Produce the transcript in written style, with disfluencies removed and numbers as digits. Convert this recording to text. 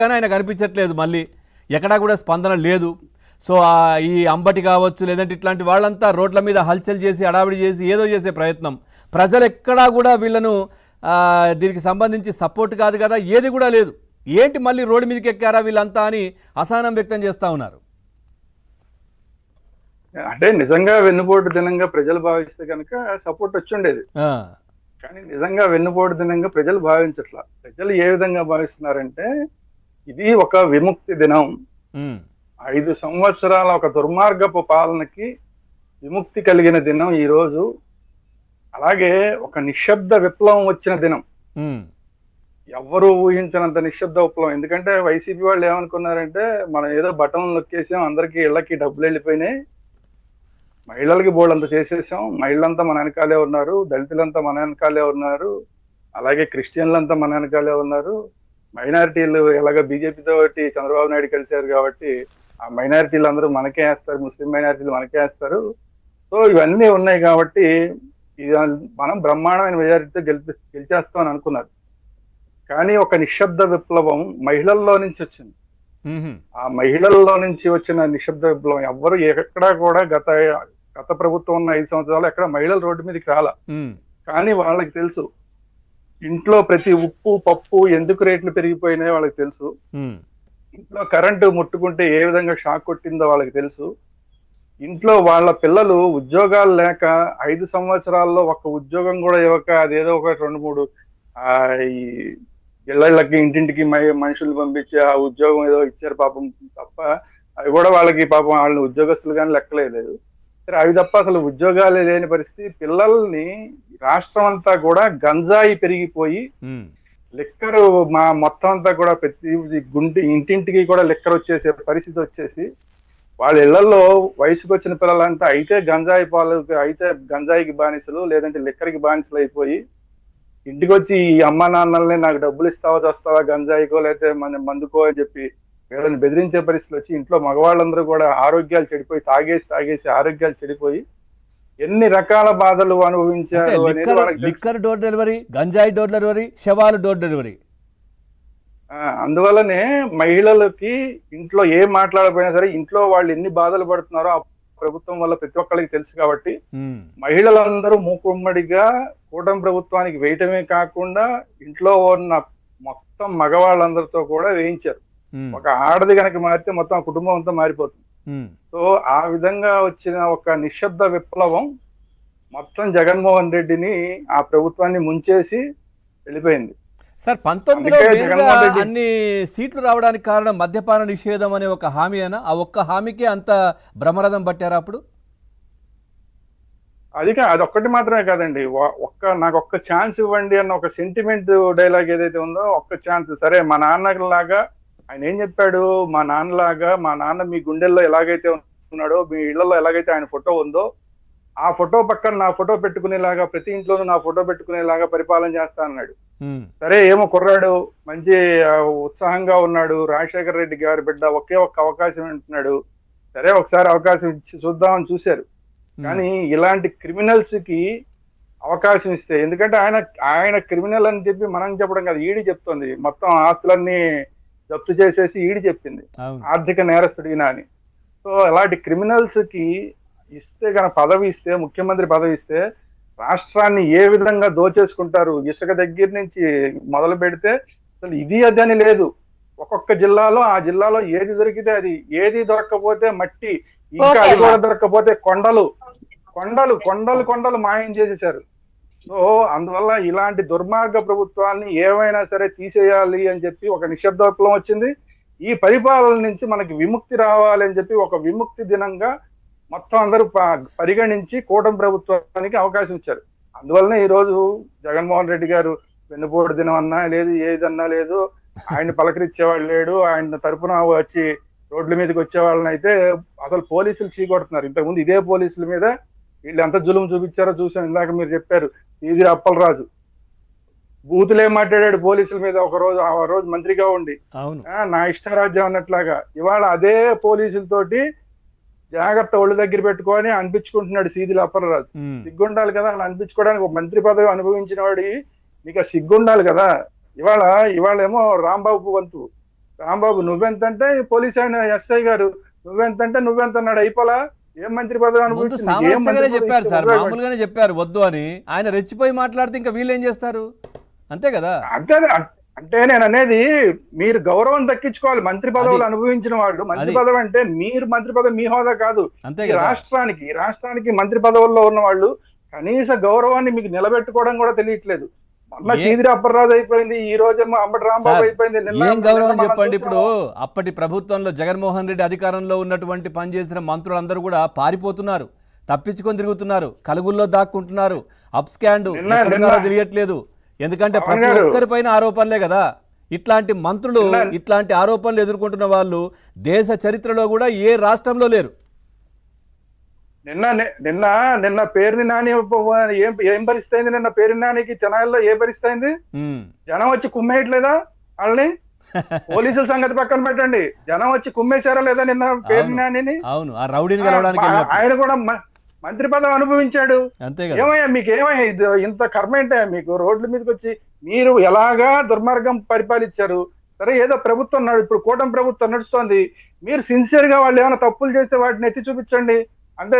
కానీ ఆయన కనిపించట్లేదు, మళ్ళీ ఎక్కడా కూడా స్పందన లేదు. సో ఈ అంబటి కావచ్చు, లేదంటే ఇట్లాంటి వాళ్ళంతా రోడ్ల మీద హల్చల్ చేసి అడావిడి చేసి ఏదో చేసే ప్రయత్నం, ప్రజలు ఎక్కడా కూడా వీళ్ళను దీనికి సంబంధించి సపోర్ట్ కాదు కదా, ఏది కూడా లేదు. ఏంటి మళ్ళీ రోడ్డు మీదకి ఎక్కారా వీళ్ళంతా అని అసహనం వ్యక్తం చేస్తూ ఉన్నారు. అంటే నిజంగా వెన్నుపోటు దినంగా ప్రజలు భావిస్తే కనుక సపోర్ట్ వచ్చి ఉండేది. కానీ నిజంగా వెన్నుపోటు దినంగా ప్రజలు భావించట్లా. ప్రజలు ఏ విధంగా భావిస్తున్నారంటే, ఇది ఒక విముక్తి దినం, 5 సంవత్సరాల ఒక దుర్మార్గపు పాలనకి విముక్తి కలిగిన దినం ఈ రోజు. అలాగే ఒక నిశ్శబ్ద విప్లవం వచ్చిన దినం, ఎవ్వరూ ఊహించినంత నిశ్శబ్ద విప్లవం. ఎందుకంటే వైసీపీ వాళ్ళు ఏమనుకున్నారంటే, మనం ఏదో బటన్ నొక్కేసాం, అందరికీ ఇళ్లకి డబ్బులు వెళ్ళిపోయినాయి, మహిళలకి బోర్డు చేసేసాం, మహిళలంతా మన వెనకాలే ఉన్నారు, దళితులంతా మన వెనకాలే ఉన్నారు, అలాగే క్రిస్టియన్లంతా మన వెనకాలే ఉన్నారు, మైనారిటీలు ఎలాగ బీజేపీతో చంద్రబాబు నాయుడు కలిశారు కాబట్టి ఆ మైనారిటీలు అందరూ మనకే వేస్తారు, ముస్లిం మైనారిటీలు మనకే వేస్తారు. సో ఇవన్నీ ఉన్నాయి కాబట్టి ఇది మనం బ్రహ్మాండమైన మెజారిటీతో గెలిచేస్తామని అనుకున్నారు. కానీ ఒక నిశ్శబ్ద విప్లవం మహిళల్లో నుంచి వచ్చింది. ఆ మహిళల్లో నుంచి వచ్చిన నిశ్శబ్ద విప్లవం ఎవ్వరు ఎక్కడా కూడా గత ప్రభుత్వం ఉన్న 5 సంవత్సరాలు ఎక్కడ మహిళలు రోడ్డు మీదకి రాలా. కానీ వాళ్ళకి తెలుసు ఇంట్లో ప్రతి ఉప్పు పప్పు ఎందుకు రేట్లు పెరిగిపోయినాయో వాళ్ళకి తెలుసు, ఇంట్లో కరెంటు ముట్టుకుంటే ఏ విధంగా షాక్ కొట్టిందో వాళ్ళకి తెలుసు, ఇంట్లో వాళ్ళ పిల్లలు ఉద్యోగాలు లేక 5 సంవత్సరాల్లో ఒక్క ఉద్యోగం కూడా ఇవ్వక అదేదో ఒక 2-3 ఈ ఇళ్లకి ఇంటింటికి మనుషులు పంపించి ఆ ఉద్యోగం ఏదో ఇచ్చారు పాపం తప్ప, అవి కూడా వాళ్ళకి పాపం వాళ్ళని ఉద్యోగస్తులు కానీ లెక్కలేదు. సరే అవి తప్ప అసలు ఉద్యోగాలే లేని పరిస్థితి. పిల్లల్ని రాష్ట్రం అంతా కూడా గంజాయి పెరిగిపోయి లిక్కరు మొత్తం అంతా కూడా ప్రతి ఇంటింటికి కూడా లిక్కర్ వచ్చేసే పరిస్థితి వచ్చేసి, వాళ్ళ ఇళ్లలో వయసుకు వచ్చిన పిల్లలంతా అయితే గంజాయి పాలకు, అయితే గంజాయికి బానిసలు, లేదంటే లిక్కర్కి బానిసలు అయిపోయి ఇంటికి వచ్చి ఈ అమ్మా నాన్నల్ని నాకు డబ్బులు ఇస్తావా వస్తావా గంజాయికో లేకపోతే మందుకో అని చెప్పి వీళ్ళని బెదిరించే పరిస్థితులు వచ్చి ఇంట్లో మగవాళ్ళందరూ కూడా ఆరోగ్యాలు చెడిపోయి తాగేసి ఆరోగ్యాలు చెడిపోయి ఎన్ని రకాల బాధలు అనుభవించారు అనేది. లిక్కర్ డోర్ డెలివరీ, గంజాయి డోర్ డెలివరీ, శవాలు డోర్ డెలివరీ. అందువల్లనే మహిళలకి ఇంట్లో ఏం మాట్లాడకపోయినా సరే ఇంట్లో వాళ్ళు ఎన్ని బాధలు పడుతున్నారో ఆ ప్రభుత్వం వల్ల ప్రతి ఒక్కరికి తెలుసు కాబట్టి మహిళలందరూ మూకుమ్మడిగా కూటమి ప్రభుత్వానికి వేయటమే కాకుండా ఇంట్లో ఉన్న మొత్తం మగవాళ్ళందరితో కూడా వేయించారు. ఒక ఆడది కనుక మారితే మొత్తం ఆ కుటుంబం అంతా మారిపోతుంది. సో ఆ విధంగా వచ్చిన ఒక నిశ్శబ్ద విప్లవం మొత్తం జగన్మోహన్ రెడ్డిని ఆ ప్రభుత్వాన్ని ముంచేసి వెళ్ళిపోయింది. సార్ 19లో అన్ని సీట్లు రావడానికి కారణం మద్యపాన నిషేధం అనే ఒక హామీ అయినా, ఆ ఒక్క హామీకే అంత బ్రహ్మరథం పట్టారా అప్పుడు? అదొక్కటి మాత్రమే కాదండి, నాకు ఒక్క ఛాన్స్ ఇవ్వండి అన్న ఒక సెంటిమెంట్ డైలాగ్ ఏదైతే ఉందో, ఒక్క ఛాన్స్. సరే మా నాన్నలాగా ఆయన ఏం చెప్పాడు, మా నాన్న మీ గుండెల్లో ఎలాగైతే ఉన్నాడో, మీ ఇళ్లలో ఎలాగైతే ఆయన ఫోటో ఉందో ఆ ఫోటో పక్కన నా ఫోటో పెట్టుకునేలాగా, ప్రతి ఇంట్లోనూ నా ఫోటో పెట్టుకునేలాగా పరిపాలన చేస్తా అన్నాడు. సరే ఏమో కుర్రాడు మంచి ఉత్సాహంగా ఉన్నాడు, రాజశేఖర రెడ్డి గారి బిడ్డ, ఒకే ఒక్క అవకాశం అంటున్నాడు. సరే ఒకసారి అవకాశం ఇచ్చి చూద్దామని చూశారు. కానీ ఇలాంటి క్రిమినల్స్ కి అవకాశం ఇస్తే, ఎందుకంటే ఆయన క్రిమినల్ అని చెప్పి మనం చెప్పడం కాదు, ఈడీ చెప్తుంది, మొత్తం ఆస్తులన్నీ జప్తు చేసేసి ఈడీ చెప్పింది ఆర్థిక నేరస్తుడినా అని. సో అలాంటి క్రిమినల్స్ కి ఇస్తే కనుక పదవి ఇస్తే, ముఖ్యమంత్రి పదవి ఇస్తే రాష్ట్రాన్ని ఏ విధంగా దోచేసుకుంటారు. ఇసుక దగ్గర నుంచి మొదలు పెడితే అసలు ఇది అది అని లేదు. ఒక్కొక్క జిల్లాలో ఆ జిల్లాలో ఏది దొరికితే అది, ఏది దొరక్కపోతే మట్టి, ఇంకా అది కూడా దొరక్కపోతే కొండలు కొండలు కొండలు కొండలు మాయం చేసేశారు. సో అందువల్ల ఇలాంటి దుర్మార్గ ప్రభుత్వాన్ని ఏమైనా సరే తీసేయాలి అని చెప్పి ఒక నిశ్శబ్ద విప్లవం వచ్చింది. ఈ పరిపాలన నుంచి మనకి విముక్తి రావాలి అని చెప్పి ఒక విముక్తి దినంగా మొత్తం అందరూ పరిగణించి కూటమి ప్రభుత్వానికి అవకాశం ఇచ్చారు. అందువల్లనే ఈ రోజు జగన్మోహన్ రెడ్డి గారు వెన్నుపోటు దినం అన్నా లేదు, ఏదన్నా లేదు, ఆయన పలకరించేవాళ్ళు లేడు, ఆయన తరపున వచ్చి రోడ్ల మీదకి వచ్చే వాళ్ళని అయితే అసలు పోలీసులు చీకొడుతున్నారు. ఇంతకుముందు ఇదే పోలీసుల మీద వీళ్ళు ఎంత జులుం చూపించారో చూసాం. ఇందాక మీరు చెప్పారు ఈది అప్పలరాజు బూతులే మాట్లాడాడు పోలీసుల మీద ఆ రోజు మంత్రిగా ఉండి, నా ఇష్టరాజ్యం అన్నట్లాగా. ఇవాళ అదే పోలీసులతోటి జాగ్రత్త ఒళ్ళు దగ్గర పెట్టుకొని అనిపించుకుంటున్నాడు సీదిల అప్పలరాజు. సిగ్గుండాలి కదా అలా అనిపించుకోవడానికి. ఒక మంత్రి పదవి అనుభవించిన వాడి మీకు సిగ్గుండాలి కదా. ఇవాళ ఏమో రాంబాబు వంతు రాంబాబు నువ్వెంతంటే పోలీస్ ఆయన ఎస్ఐ గారు నువ్వెంతంటే నువ్వెంత అన్నాడు, అయిపోలా ఏం మంత్రి పదవి ముందు అనుభవించింది, ఏం సామరస్యంగానే మంత్రి చెప్పారు పదవి సార్, ఇస్తే మామూలుగానే చెప్పారు వద్దు అని. ఆయన రెచ్చిపోయి మాట్లాడితే ఇంకా వీళ్ళు ఏం చేస్తారు? అంతే కదా. అంటే అంటే నేను అనేది మీరు గౌరవం దక్కించుకోవాలి. మంత్రి పదవులు అనుభవించిన వాళ్ళు, మంత్రి పదవి అంటే మీరు మంత్రి పదవి మీ హోదా కాదు, అంతే ఈ కదా. రాష్ట్రానికి మంత్రి పదవుల్లో ఉన్న వాళ్ళు కనీస గౌరవాన్ని మీకు నిలబెట్టుకోవడం కూడా తెలియట్లేదు. మొన్న చీదిరి అప్పర్రాజు అయిపోయింది, ఈ రోజేమో అంబటి రాంబాబు సార్, అయిపోయింది. ఏం గౌరవం చెప్పండి. ఇప్పుడు అప్పటి ప్రభుత్వంలో జగన్మోహన్ రెడ్డి అధికారంలో ఉన్నటువంటి పనిచేసిన మంత్రులందరూ కూడా పారిపోతున్నారు, తప్పించుకొని తిరుగుతున్నారు, కలుగుల్లో దాక్కుంటున్నారు, అప్ స్కాండ్ ఎక్కడున్నారో తెలియట్లేదు. ఎందుకంటే ప్రతి ఒక్కరిపైన ఆరోపణలే కదా. ఇట్లాంటి మంత్రులు, ఇట్లాంటి ఆరోపణలు ఎదుర్కొంటున్న వాళ్ళు దేశ చరిత్రలో కూడా ఏ రాష్ట్రంలో లేరు. నిన్న పేరుని నాని ఏం పరిస్థితి, నిన్న పేరుని నానికి తెనాలిలో ఏ పరిస్థితి, జనం వచ్చి కుమ్మేయట్లేదా వాళ్ళని? పోలీసుల సంగతి పక్కన పెట్టండి, జనం వచ్చి కుమ్మేశారా లేదా నిన్న పేరుని నానిని? అవును, ఆ రౌడీని కలవడానికి ఆయన కూడా మంత్రి పదవి అనుభవించాడు. అంతే కదా. ఏమయ్యా మీకు ఏమయ్యా ఇంత కర్మ ఏంటయ్యా మీకు? రోడ్ల మీదకి వచ్చి మీరు ఎలాగా దుర్మార్గం పరిపాలించారు. సరే ఏదో ప్రభుత్వం ఇప్పుడు కూటమి ప్రభుత్వం నడుస్తోంది, మీరు సిన్సియర్ గా వాళ్ళు ఏమైనా తప్పులు చేస్తే వాటిని ఎత్తి చూపించండి. అంటే